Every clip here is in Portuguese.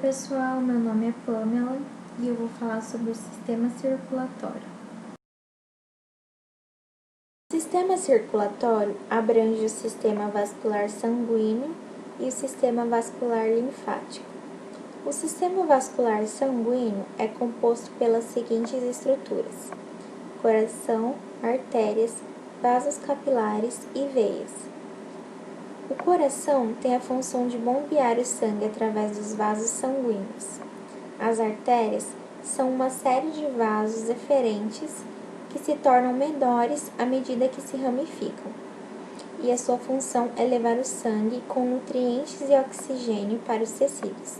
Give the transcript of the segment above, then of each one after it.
pessoal, meu nome é Pamela e eu vou falar sobre o sistema circulatório. O sistema circulatório abrange o sistema vascular sanguíneo e o sistema vascular linfático. O sistema vascular sanguíneo é composto pelas seguintes estruturas: coração, artérias, vasos capilares e veias. O coração tem a função de bombear o sangue através dos vasos sanguíneos. As artérias são uma série de vasos eferentes que se tornam menores à medida que se ramificam, e a sua função é levar o sangue com nutrientes e oxigênio para os tecidos.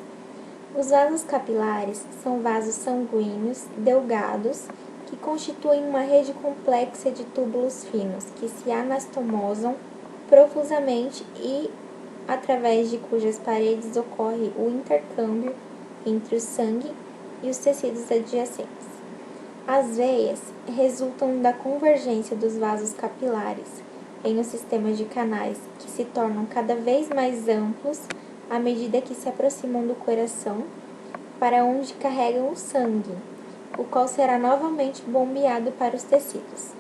Os vasos capilares são vasos sanguíneos delgados que constituem uma rede complexa de túbulos finos que se anastomosam profusamente e através de cujas paredes ocorre o intercâmbio entre o sangue e os tecidos adjacentes. As veias resultam da convergência dos vasos capilares em um sistema de canais que se tornam cada vez mais amplos à medida que se aproximam do coração, para onde carregam o sangue, o qual será novamente bombeado para os tecidos.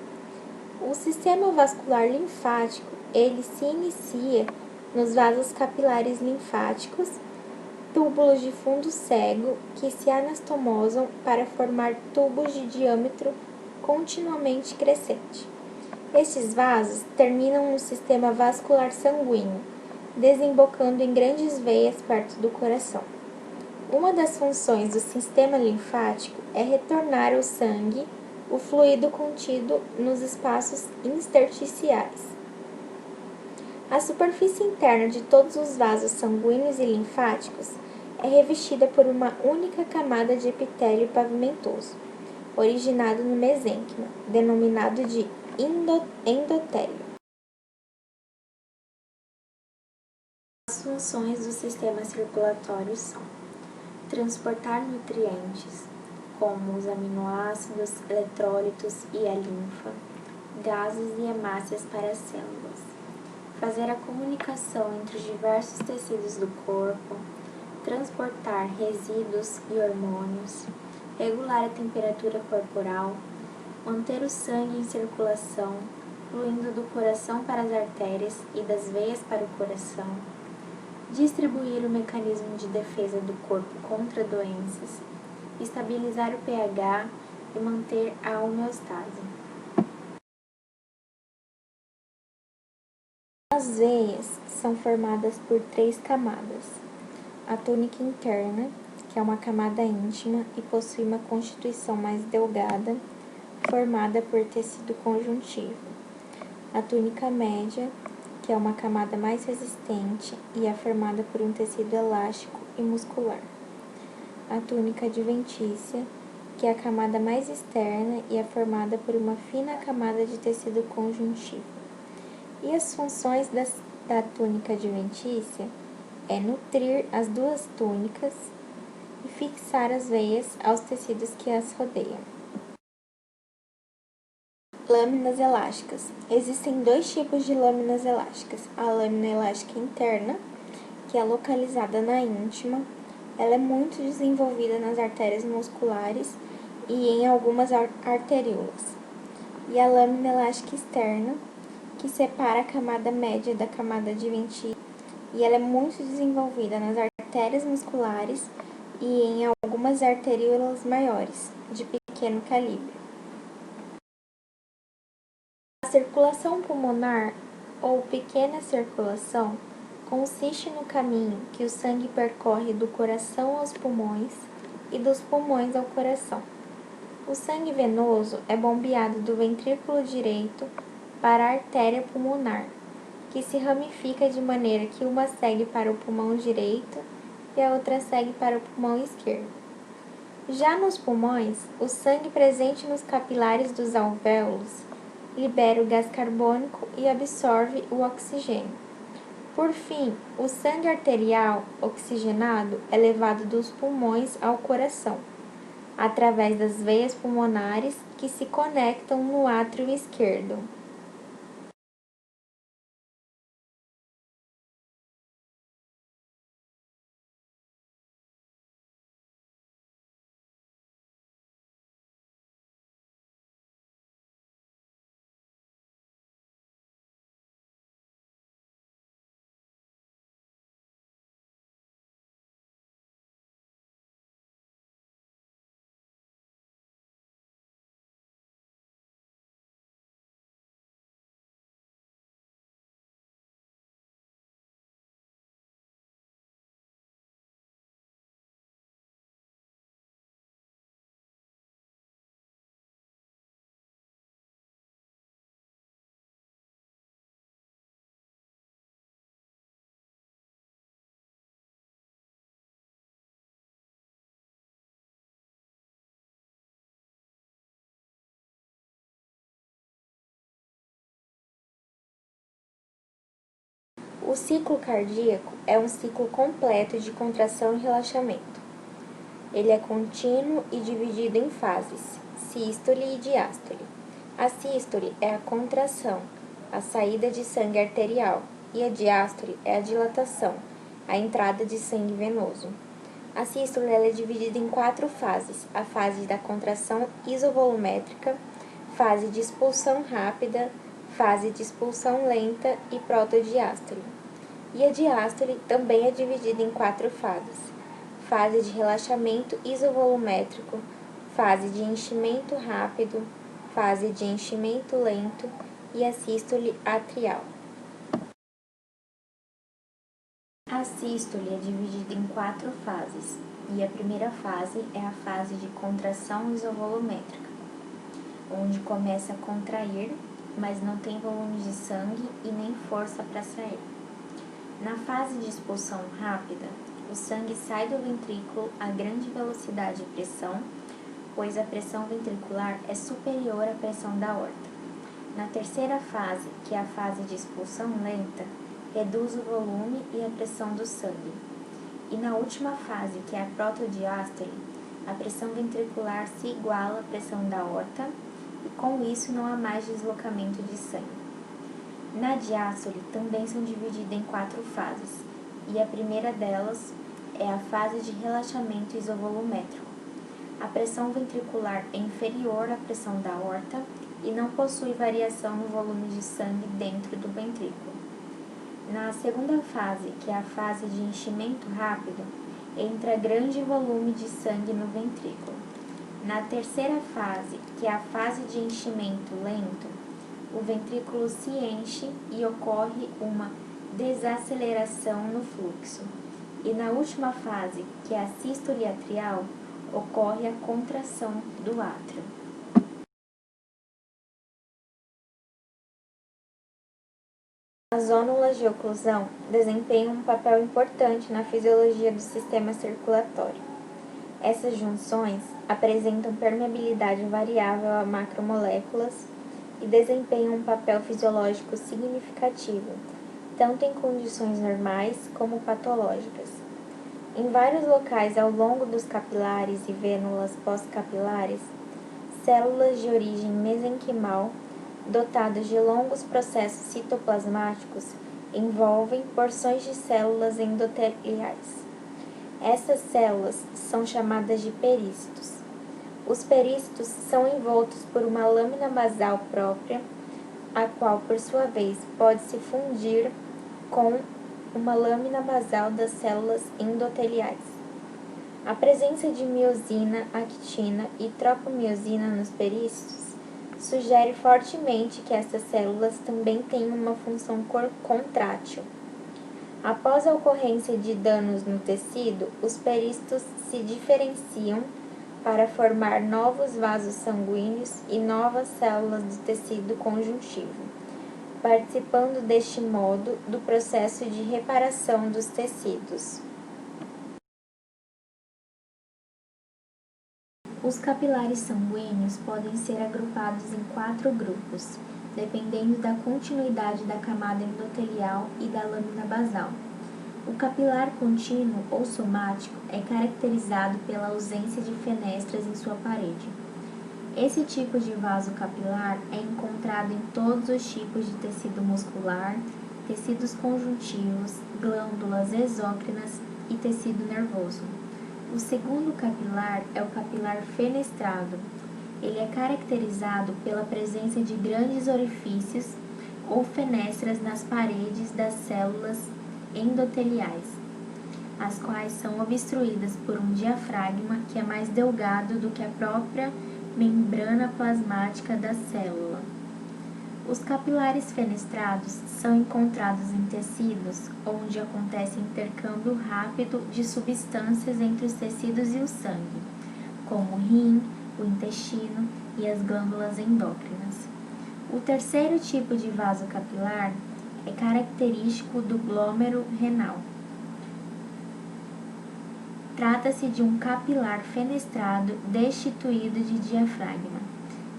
O sistema vascular linfático, ele se inicia nos vasos capilares linfáticos, túbulos de fundo cego que se anastomosam para formar tubos de diâmetro continuamente crescente. Estes vasos terminam no sistema vascular sanguíneo, desembocando em grandes veias perto do coração. Uma das funções do sistema linfático é retornar ao sangue o fluido contido nos espaços intersticiais. A superfície interna de todos os vasos sanguíneos e linfáticos é revestida por uma única camada de epitélio pavimentoso, originado no mesênquima, denominado de endotélio. As funções do sistema circulatório são: transportar nutrientes, como os aminoácidos, eletrólitos e a linfa, gases e hemácias para as células, fazer a comunicação entre os diversos tecidos do corpo, transportar resíduos e hormônios, regular a temperatura corporal, manter o sangue em circulação, fluindo do coração para as artérias e das veias para o coração, distribuir o mecanismo de defesa do corpo contra doenças, estabilizar o pH e manter a homeostase. As veias são formadas por 3 camadas: a túnica interna, que é uma camada íntima e possui uma constituição mais delgada, formada por tecido conjuntivo; a túnica média, que é uma camada mais resistente e é formada por um tecido elástico e muscular; a túnica adventícia, que é a camada mais externa e é formada por uma fina camada de tecido conjuntivo. E as funções da túnica adventícia é nutrir as duas túnicas e fixar as veias aos tecidos que as rodeiam. Lâminas elásticas. Existem 2 tipos de lâminas elásticas: a lâmina elástica interna, que é localizada na íntima, ela é muito desenvolvida nas artérias musculares e em algumas arteríolas; e a lâmina elástica externa, que separa a camada média da camada adventícia, e ela é muito desenvolvida nas artérias musculares e em algumas arteríolas maiores, de pequeno calibre. A circulação pulmonar, ou pequena circulação, consiste no caminho que o sangue percorre do coração aos pulmões e dos pulmões ao coração. O sangue venoso é bombeado do ventrículo direito para a artéria pulmonar, que se ramifica de maneira que uma segue para o pulmão direito e a outra segue para o pulmão esquerdo. Já nos pulmões, o sangue presente nos capilares dos alvéolos libera o gás carbônico e absorve o oxigênio. Por fim, o sangue arterial oxigenado é levado dos pulmões ao coração, através das veias pulmonares que se conectam no átrio esquerdo. O ciclo cardíaco é um ciclo completo de contração e relaxamento. Ele é contínuo e dividido em fases, sístole e diástole. A sístole é a contração, a saída de sangue arterial, e a diástole é a dilatação, a entrada de sangue venoso. A sístole é dividida em 4 fases: a fase da contração isovolumétrica, fase de expulsão rápida, fase de expulsão lenta e protodiástole. E a diástole também é dividida em 4 fases: fase de relaxamento isovolumétrico, fase de enchimento rápido, fase de enchimento lento e a sístole atrial. A sístole é dividida em 4 fases, e a primeira fase é a fase de contração isovolumétrica, onde começa a contrair, mas não tem volume de sangue e nem força para sair. Na fase de expulsão rápida, o sangue sai do ventrículo a grande velocidade e pressão, pois a pressão ventricular é superior à pressão da aorta. Na terceira fase, que é a fase de expulsão lenta, reduz o volume e a pressão do sangue. E na última fase, que é a protodiástole, a pressão ventricular se iguala à pressão da aorta e com isso não há mais deslocamento de sangue. Na diástole também são divididas em 4 fases, e a primeira delas é a fase de relaxamento isovolumétrico. A pressão ventricular é inferior à pressão da aorta e não possui variação no volume de sangue dentro do ventrículo. Na segunda fase, que é a fase de enchimento rápido, entra grande volume de sangue no ventrículo. Na terceira fase, que é a fase de enchimento lento, o ventrículo se enche e ocorre uma desaceleração no fluxo. E na última fase, que é a sístole atrial, ocorre a contração do átrio. As zônulas de oclusão desempenham um papel importante na fisiologia do sistema circulatório. Essas junções apresentam permeabilidade variável a macromoléculas e desempenham um papel fisiológico significativo, tanto em condições normais como patológicas. Em vários locais ao longo dos capilares e vênulas pós-capilares, células de origem mesenquimal, dotadas de longos processos citoplasmáticos, envolvem porções de células endoteliais. Essas células são chamadas de perícitos. Os perícitos são envoltos por uma lâmina basal própria, a qual, por sua vez, pode se fundir com uma lâmina basal das células endoteliais. A presença de miosina, actina e tropomiosina nos perícitos sugere fortemente que essas células também têm uma função contrátil. Após a ocorrência de danos no tecido, os perícitos se diferenciam para formar novos vasos sanguíneos e novas células do tecido conjuntivo, participando deste modo do processo de reparação dos tecidos. Os capilares sanguíneos podem ser agrupados em 4 grupos, dependendo da continuidade da camada endotelial e da lâmina basal. O capilar contínuo ou somático é caracterizado pela ausência de fenestras em sua parede. Esse tipo de vaso capilar é encontrado em todos os tipos de tecido muscular, tecidos conjuntivos, glândulas exócrinas e tecido nervoso. O segundo capilar é o capilar fenestrado. Ele é caracterizado pela presença de grandes orifícios ou fenestras nas paredes das células endoteliais, as quais são obstruídas por um diafragma que é mais delgado do que a própria membrana plasmática da célula. Os capilares fenestrados são encontrados em tecidos onde acontece intercâmbio rápido de substâncias entre os tecidos e o sangue, como o rim, o intestino e as glândulas endócrinas. O terceiro tipo de vaso capilar é característico do glômero renal. Trata-se de um capilar fenestrado destituído de diafragma.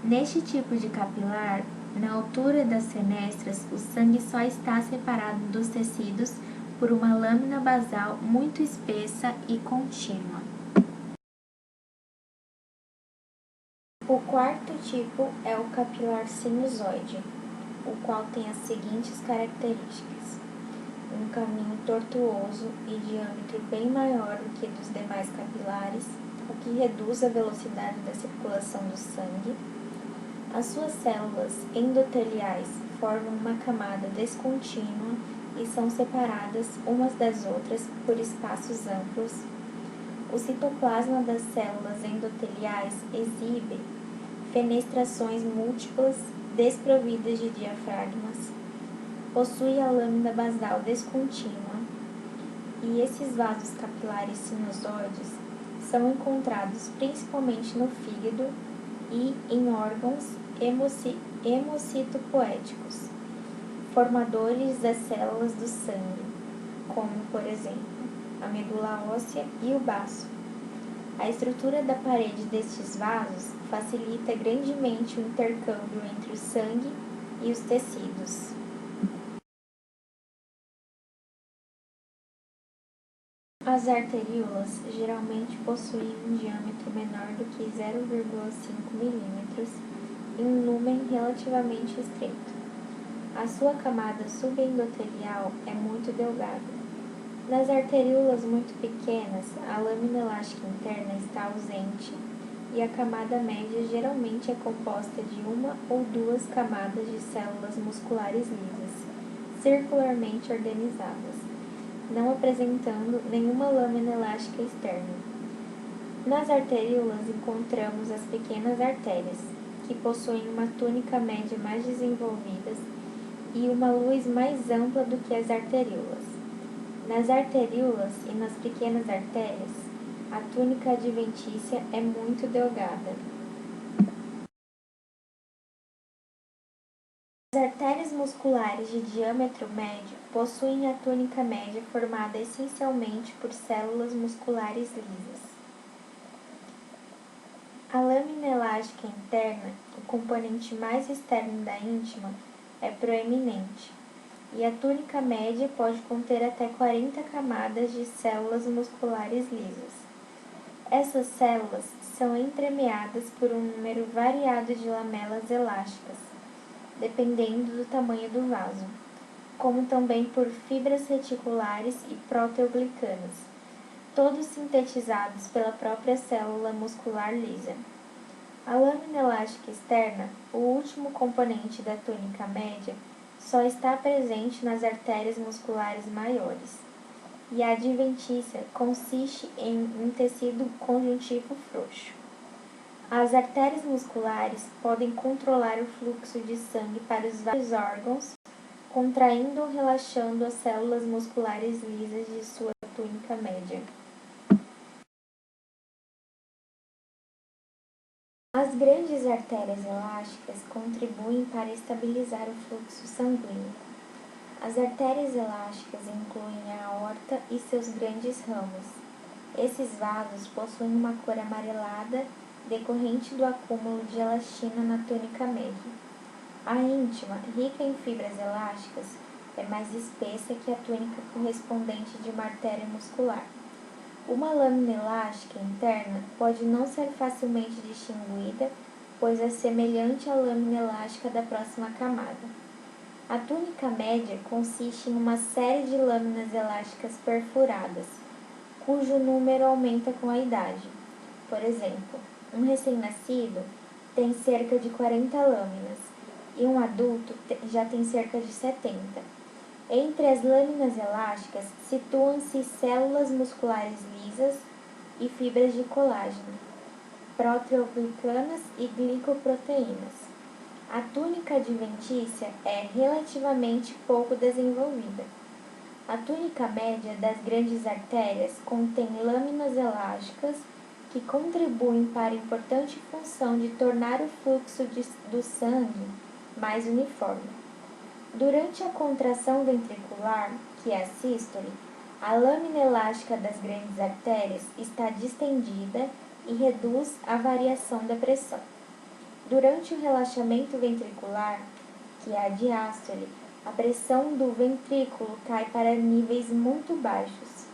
Neste tipo de capilar, Na altura das fenestras, o sangue só está separado dos tecidos por uma lâmina basal muito espessa e contínua. O quarto tipo é o capilar sinusoide, o qual tem as seguintes características: um caminho tortuoso e diâmetro bem maior do que dos demais capilares, o que reduz a velocidade da circulação do sangue. As suas células endoteliais formam uma camada descontínua e são separadas umas das outras por espaços amplos. O citoplasma das células endoteliais exibe fenestrações múltiplas desprovidas de diafragmas. Possui a lâmina basal descontínua e esses vasos capilares sinusoides são encontrados principalmente no fígado e em órgãos hemocitopoéticos, formadores das células do sangue, como, por exemplo, a medula óssea e o baço. A estrutura da parede destes vasos facilita grandemente o intercâmbio entre o sangue e os tecidos. As arteríolas geralmente possuem um diâmetro menor do que 0,5 milímetros e um lumen relativamente estreito. A sua camada subendotelial é muito delgada. Nas arteríolas muito pequenas, a lâmina elástica interna está ausente e a camada média geralmente é composta de uma ou duas camadas de células musculares lisas, circularmente organizadas, não apresentando nenhuma lâmina elástica externa. Nas arteríolas encontramos as pequenas artérias, que possuem uma túnica média mais desenvolvida e uma luz mais ampla do que as arteríolas. Nas arteríolas e nas pequenas artérias, a túnica adventícia é muito delgada. As artérias musculares de diâmetro médio possuem a túnica média formada essencialmente por células musculares lisas. A lâmina elástica interna, o componente mais externo da íntima, é proeminente, e a túnica média pode conter até 40 camadas de células musculares lisas. Essas células são entremeadas por um número variado de lamelas elásticas, dependendo do tamanho do vaso, como também por fibras reticulares e proteoglicanas, todos sintetizados pela própria célula muscular lisa. A lâmina elástica externa, o último componente da túnica média, só está presente nas artérias musculares maiores, e a adventícia consiste em um tecido conjuntivo frouxo. As artérias musculares podem controlar o fluxo de sangue para os vários órgãos, contraindo ou relaxando as células musculares lisas de sua túnica média. As grandes artérias elásticas contribuem para estabilizar o fluxo sanguíneo. As artérias elásticas incluem a aorta e seus grandes ramos. Esses vasos possuem uma cor amarelada decorrente do acúmulo de elastina na túnica média. A íntima, rica em fibras elásticas, é mais espessa que a túnica correspondente de uma artéria muscular. Uma lâmina elástica interna pode não ser facilmente distinguida, pois é semelhante à lâmina elástica da próxima camada. A túnica média consiste em uma série de lâminas elásticas perfuradas, cujo número aumenta com a idade. Por exemplo, um recém-nascido tem cerca de 40 lâminas e um adulto já tem cerca de 70. Entre as lâminas elásticas situam-se células musculares lisas e fibras de colágeno, proteoglicanas e glicoproteínas. A túnica adventícia é relativamente pouco desenvolvida. A túnica média das grandes artérias contém lâminas elásticas que contribuem para a importante função de tornar o fluxo do sangue mais uniforme. Durante a contração ventricular, que é a sístole, a lâmina elástica das grandes artérias está distendida e reduz a variação da pressão. Durante o relaxamento ventricular, que é a diástole, a pressão do ventrículo cai para níveis muito baixos,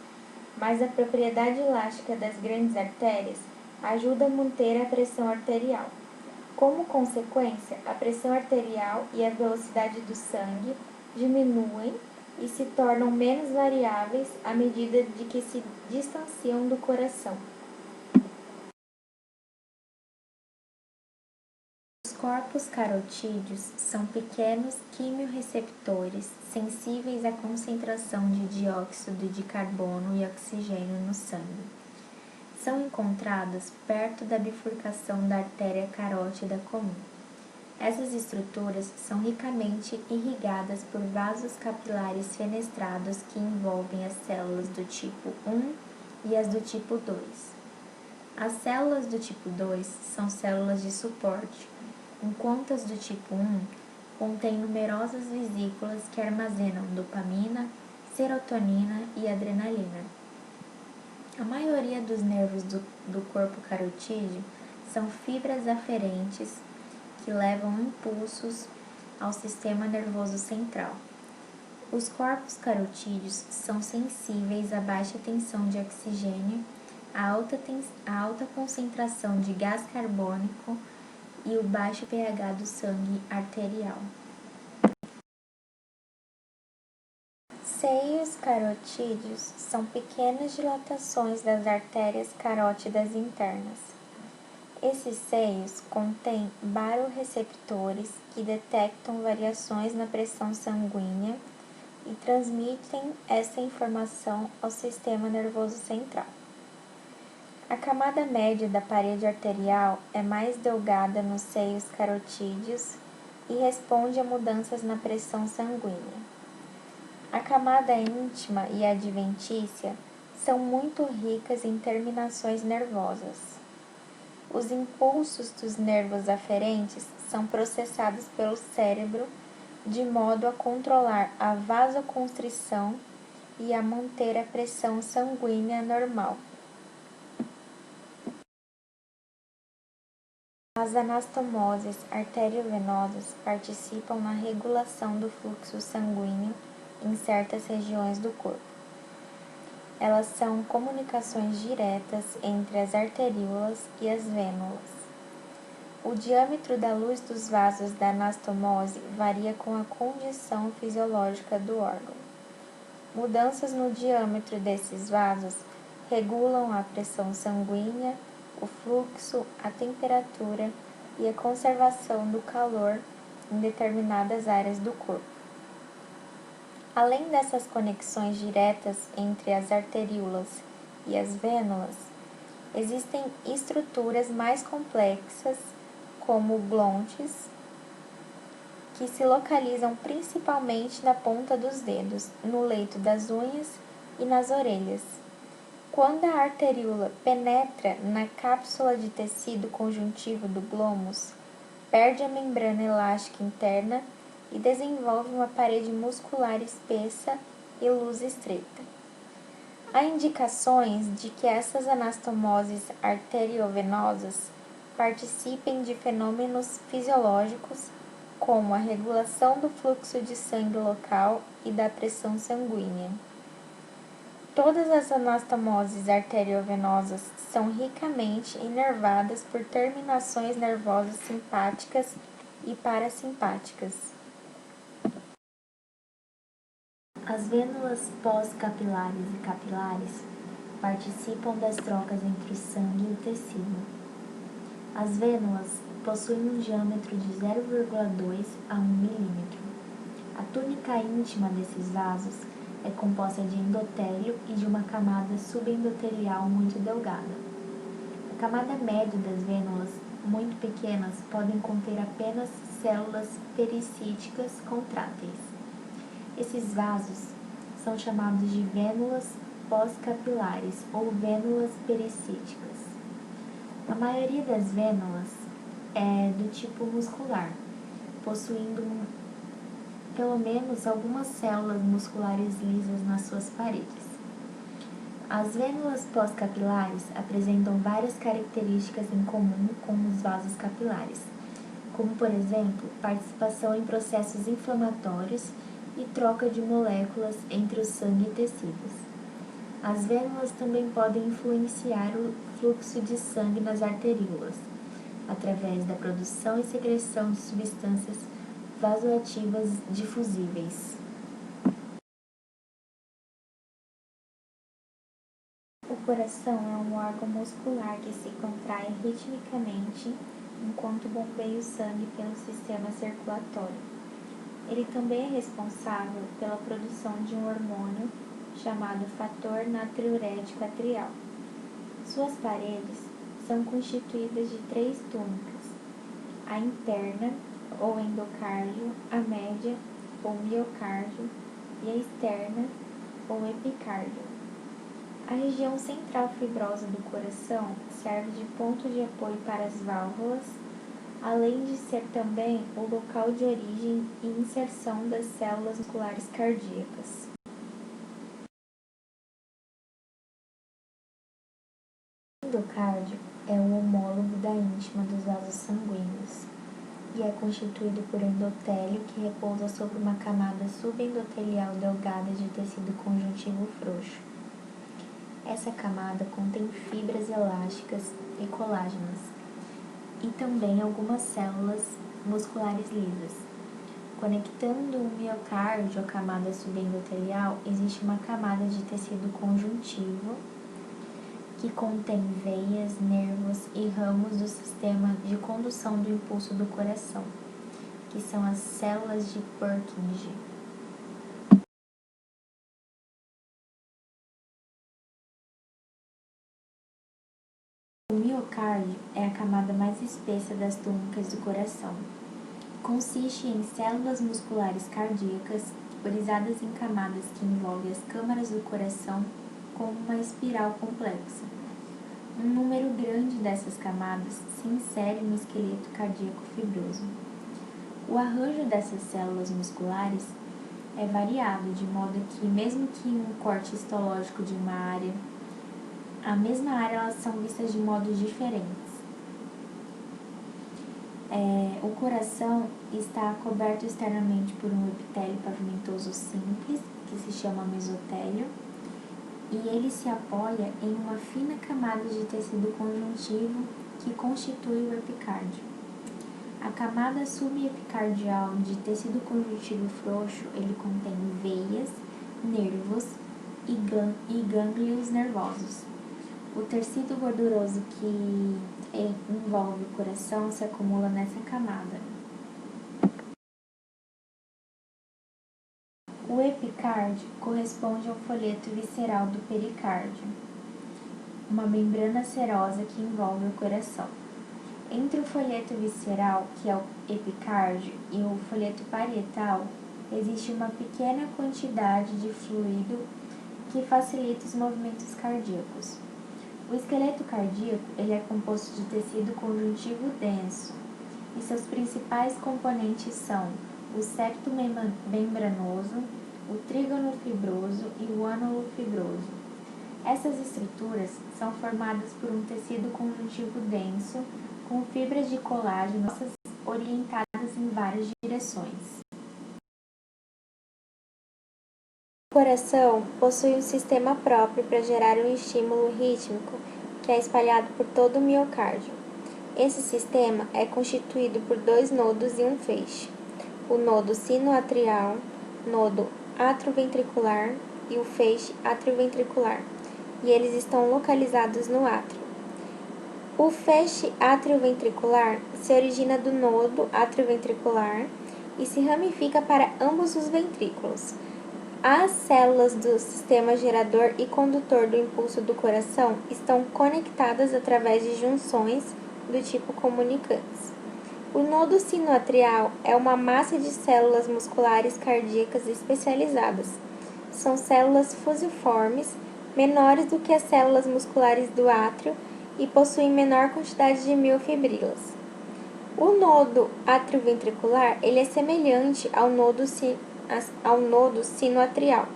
mas a propriedade elástica das grandes artérias ajuda a manter a pressão arterial. Como consequência, a pressão arterial e a velocidade do sangue diminuem e se tornam menos variáveis à medida de que se distanciam do coração. Os corpos carotídeos são pequenos quimiorreceptores sensíveis à concentração de dióxido de carbono e oxigênio no sangue. São encontrados perto da bifurcação da artéria carótida comum. Essas estruturas são ricamente irrigadas por vasos capilares fenestrados que envolvem as células do tipo 1 e as do tipo 2. As células do tipo 2 são células de suporte, enquanto as do tipo 1 contêm numerosas vesículas que armazenam dopamina, serotonina e adrenalina. A maioria dos nervos do corpo carotídeo são fibras aferentes que levam impulsos ao sistema nervoso central. Os corpos carotídeos são sensíveis à baixa tensão de oxigênio, à alta concentração de gás carbônico e o baixo pH do sangue arterial. Seios carotídeos são pequenas dilatações das artérias carótidas internas. Esses seios contêm baroreceptores que detectam variações na pressão sanguínea e transmitem essa informação ao sistema nervoso central. A camada média da parede arterial é mais delgada nos seios carotídeos e responde a mudanças na pressão sanguínea. A camada íntima e adventícia são muito ricas em terminações nervosas. Os impulsos dos nervos aferentes são processados pelo cérebro de modo a controlar a vasoconstrição e a manter a pressão sanguínea normal. As anastomoses arteriovenosas participam na regulação do fluxo sanguíneo em certas regiões do corpo. Elas são comunicações diretas entre as arteríolas e as vênulas. O diâmetro da luz dos vasos da anastomose varia com a condição fisiológica do órgão. Mudanças no diâmetro desses vasos regulam a pressão sanguínea, o fluxo, a temperatura e a conservação do calor em determinadas áreas do corpo. Além dessas conexões diretas entre as arteríolas e as vênulas, existem estruturas mais complexas, como glontes, que se localizam principalmente na ponta dos dedos, no leito das unhas e nas orelhas. Quando a arteríola penetra na cápsula de tecido conjuntivo do glômus, perde a membrana elástica interna e desenvolve uma parede muscular espessa e luz estreita. Há indicações de que essas anastomoses arteriovenosas participem de fenômenos fisiológicos como a regulação do fluxo de sangue local e da pressão sanguínea. Todas as anastomoses arteriovenosas são ricamente inervadas por terminações nervosas simpáticas e parasimpáticas. As vênulas pós-capilares e capilares participam das trocas entre o sangue e o tecido. As vênulas possuem um diâmetro de 0,2 a 1 milímetro. A túnica íntima desses vasos é composta de endotélio e de uma camada subendotelial muito delgada. A camada média das vênulas, muito pequenas, podem conter apenas células pericíticas contráteis. Esses vasos são chamados de vênulas pós-capilares ou vênulas pericíticas. A maioria das vênulas é do tipo muscular, possuindo pelo menos algumas células musculares lisas nas suas paredes. As vênulas pós-capilares apresentam várias características em comum com os vasos capilares. como, por exemplo, participação em processos inflamatórios e troca de moléculas entre o sangue e tecidos. As vênulas também podem influenciar o fluxo de sangue nas arteríolas, através da produção e secreção de substâncias vasoativas difusíveis. O coração é um órgão muscular que se contrai ritmicamente enquanto bombeia o sangue pelo sistema circulatório. Ele também é responsável pela produção de um hormônio chamado fator natriurético atrial. Suas paredes são constituídas de 3 túnicas: a interna, ou endocárdio, a média, ou miocárdio, e a externa, ou epicárdio. A região central fibrosa do coração serve de ponto de apoio para as válvulas, além de ser também o local de origem e inserção das células musculares cardíacas. O endocárdio é o homólogo da íntima dos vasos sanguíneos e é constituído por endotélio que repousa sobre uma camada subendotelial delgada de tecido conjuntivo frouxo. Essa camada contém fibras elásticas e colágenas e também algumas células musculares lisas. Conectando o miocárdio à camada subendotelial, existe uma camada de tecido conjuntivo que contém veias, nervos e ramos do sistema de condução do impulso do coração, que são as células de Purkinje. O miocárdio é a camada mais espessa das túnicas do coração. Consiste em células musculares cardíacas orizadas em camadas que envolvem as câmaras do coração como uma espiral complexa. Um número grande dessas camadas se insere no esqueleto cardíaco fibroso. O arranjo dessas células musculares é variável, de modo que, mesmo que em um corte histológico de uma área, a mesma área elas são vistas de modos diferentes. O coração está coberto externamente por um epitélio pavimentoso simples, que se chama mesotélio, e ele se apoia em uma fina camada de tecido conjuntivo que constitui o epicárdio. A camada subepicardial de tecido conjuntivo frouxo, ele contém veias, nervos e gânglios nervosos. O tecido gorduroso que envolve o coração se acumula nessa camada. O epicárdio corresponde ao folheto visceral do pericárdio, uma membrana serosa que envolve o coração. Entre o folheto visceral, que é o epicárdio, e o folheto parietal, existe uma pequena quantidade de fluido que facilita os movimentos cardíacos. O esqueleto cardíaco ele é composto de tecido conjuntivo denso e seus principais componentes são o septo membranoso, o trígono fibroso e o ânulo fibroso. Essas estruturas são formadas por um tecido conjuntivo denso com fibras de colágeno orientadas em várias direções. O coração possui um sistema próprio para gerar um estímulo rítmico que é espalhado por todo o miocárdio. Esse sistema é constituído por 2 nodos e um feixe: o nodo sinoatrial, nodo atrioventricular e o feixe atrioventricular, e eles estão localizados no átrio. O feixe atrioventricular se origina do nodo atrioventricular e se ramifica para ambos os ventrículos. As células do sistema gerador e condutor do impulso do coração estão conectadas através de junções do tipo comunicantes. O nodo sinoatrial é uma massa de células musculares cardíacas especializadas. São células fusiformes, menores do que as células musculares do átrio e possuem menor quantidade de miofibrilas. O nodo atrioventricular ele é semelhante ao nodo sinoatrial,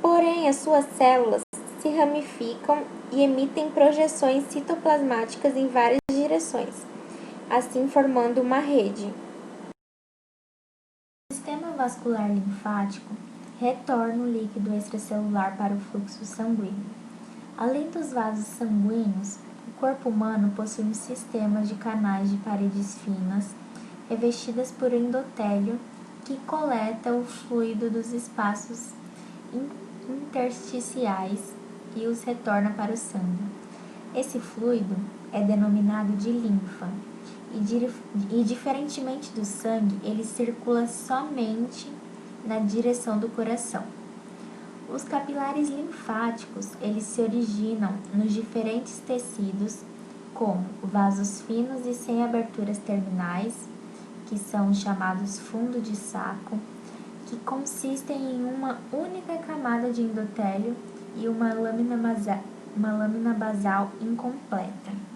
porém as suas células se ramificam e emitem projeções citoplasmáticas em várias direções. assim formando uma rede. O sistema vascular linfático retorna o líquido extracelular para o fluxo sanguíneo. Além dos vasos sanguíneos, o corpo humano possui um sistema de canais de paredes finas, revestidas por endotélio, que coleta o fluido dos espaços intersticiais e os retorna para o sangue. Esse fluido é denominado de linfa e diferentemente do sangue, ele circula somente na direção do coração. Os capilares linfáticos, eles se originam nos diferentes tecidos, como vasos finos e sem aberturas terminais, que são chamados fundo de saco, que consistem em uma única camada de endotélio e uma lâmina basal incompleta.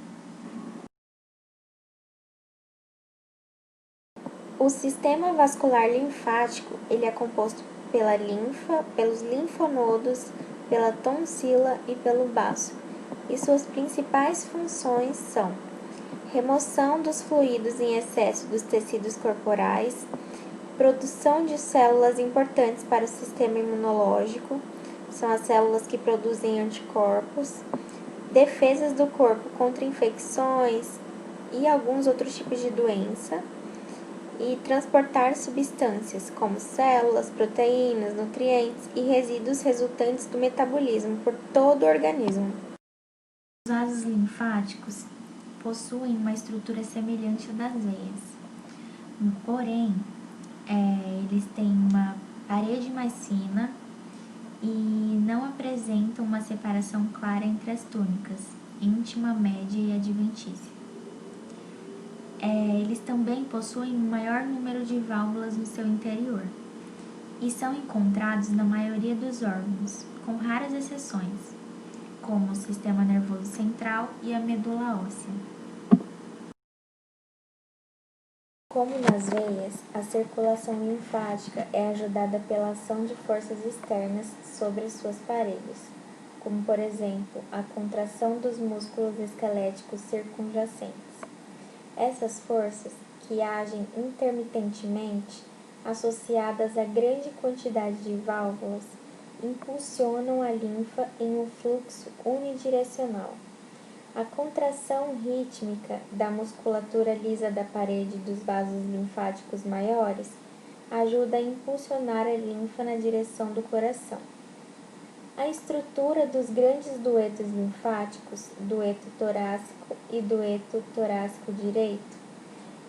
O sistema vascular linfático, ele é composto pela linfa, pelos linfonodos, pela tonsila e pelo baço, e suas principais funções são remoção dos fluidos em excesso dos tecidos corporais, produção de células importantes para o sistema imunológico, são as células que produzem anticorpos, defesas do corpo contra infecções e alguns outros tipos de doença, e transportar substâncias como células, proteínas, nutrientes e resíduos resultantes do metabolismo por todo o organismo. Os vasos linfáticos possuem uma estrutura semelhante à das veias, porém, eles têm uma parede mais fina e não apresentam uma separação clara entre as túnicas, íntima, média e adventícia. Eles também possuem um maior número de válvulas no seu interior e são encontrados na maioria dos órgãos, com raras exceções, como o sistema nervoso central e a medula óssea. Como nas veias, a circulação linfática é ajudada pela ação de forças externas sobre as suas paredes, como por exemplo a contração dos músculos esqueléticos circunjacentes. Essas forças, que agem intermitentemente, associadas a grande quantidade de válvulas, impulsionam a linfa em um fluxo unidirecional. A contração rítmica da musculatura lisa da parede dos vasos linfáticos maiores ajuda a impulsionar a linfa na direção do coração. A estrutura dos grandes duetos linfáticos, dueto torácico e dueto torácico direito,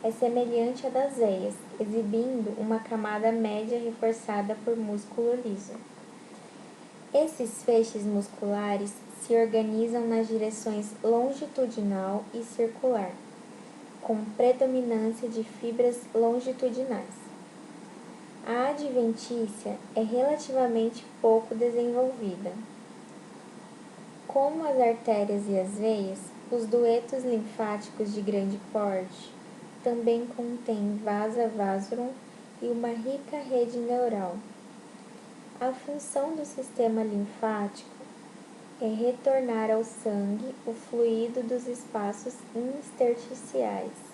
é semelhante à das veias, exibindo uma camada média reforçada por músculo liso. Esses feixes musculares se organizam nas direções longitudinal e circular, com predominância de fibras longitudinais. A adventícia é relativamente pouco desenvolvida. Como as artérias e as veias, os duetos linfáticos de grande porte também contêm vasa vasorum e uma rica rede neural. A função do sistema linfático é retornar ao sangue o fluido dos espaços intersticiais.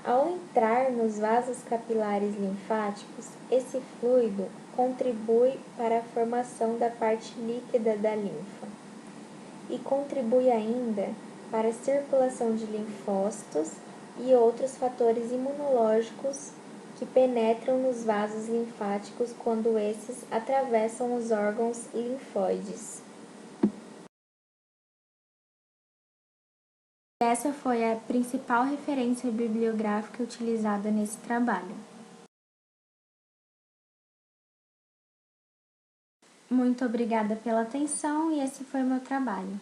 Ao entrar nos vasos capilares linfáticos, esse fluido contribui para a formação da parte líquida da linfa e contribui ainda para a circulação de linfócitos e outros fatores imunológicos que penetram nos vasos linfáticos quando esses atravessam os órgãos linfóides. Essa foi a principal referência bibliográfica utilizada nesse trabalho. Muito obrigada pela atenção e esse foi o meu trabalho.